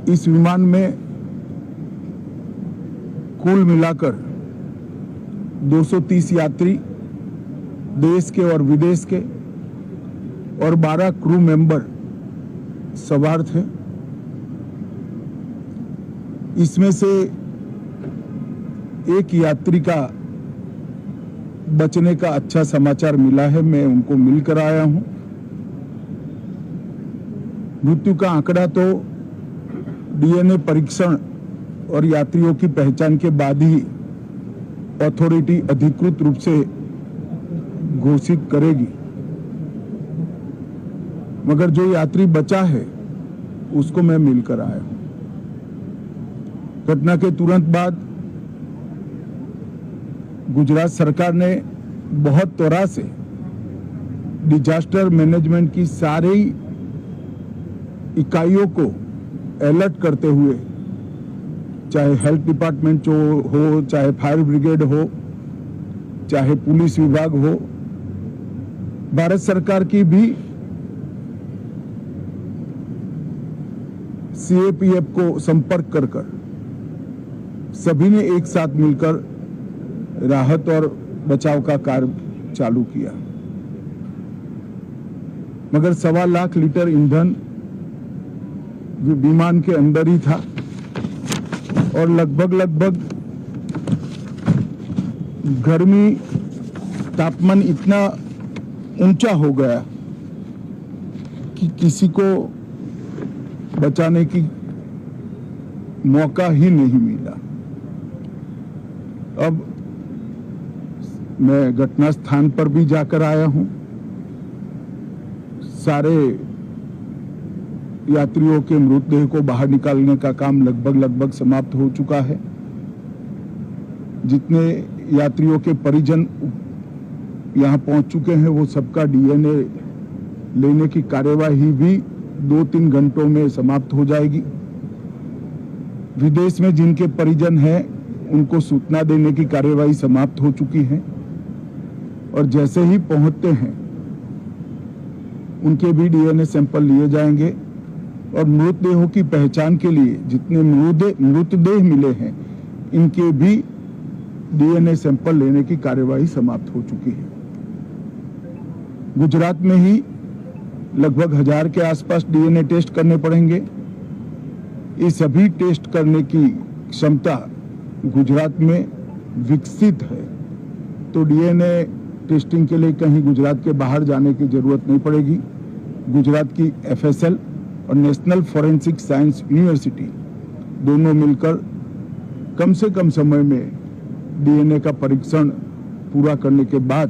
इस विमान में कुल मिलाकर 230 यात्री देश के और विदेश के और 12 क्रू मेंबर सवार थे। इसमें से एक यात्री का बचने का अच्छा समाचार मिला है, मैं उनको मिलकर आया हूं। मृत्यु का आंकड़ा तो डीएनए परीक्षण और यात्रियों की पहचान के बाद ही अथॉरिटी अधिकृत रूप से घोषित करेगी, मगर जो यात्री बचा है उसको मैं मिलकर आया हूं। घटना के तुरंत बाद गुजरात सरकार ने बहुत त्वरा से डिजास्टर मैनेजमेंट की सारी इकाइयों को अलर्ट करते हुए, चाहे हेल्थ डिपार्टमेंट हो, चाहे फायर ब्रिगेड हो, चाहे पुलिस विभाग हो, भारत सरकार की भी सीएपीएफ को संपर्क कर सभी ने एक साथ मिलकर राहत और बचाव का कार्य चालू किया। मगर 1.25 लाख लीटर ईंधन विमान के अंदर ही था और लगभग गर्मी तापमान इतना ऊंचा हो गया कि किसी को बचाने की मौका ही नहीं मिला। अब मैं घटना स्थान पर भी जाकर आया हूं। सारे यात्रियों के मृतदेह को बाहर निकालने का काम लगभग समाप्त हो चुका है। जितने यात्रियों के परिजन यहां पहुंच चुके हैं वो सबका डीएनए लेने की कार्यवाही भी 2-3 घंटों में समाप्त हो जाएगी। विदेश में जिनके परिजन हैं उनको सूचना देने की कार्यवाही समाप्त हो चुकी है और जैसे ही पहुंचते हैं उनके भी डीएनए सैंपल लिए जाएंगे और मृतदेहों की पहचान के लिए जितने मृतदेह मिले हैं इनके भी डीएनए सैंपल लेने की कार्यवाही समाप्त हो चुकी है। गुजरात में ही लगभग 1000 के आसपास डीएनए टेस्ट करने पड़ेंगे। ये सभी टेस्ट करने की क्षमता गुजरात में विकसित है, तो डीएनए टेस्टिंग के लिए कहीं गुजरात के बाहर जाने की जरूरत नहीं पड़ेगी। गुजरात की एफएसएल और नेशनल फॉरेंसिक साइंस यूनिवर्सिटी दोनों मिलकर कम से कम समय में डीएनए का परीक्षण पूरा करने के बाद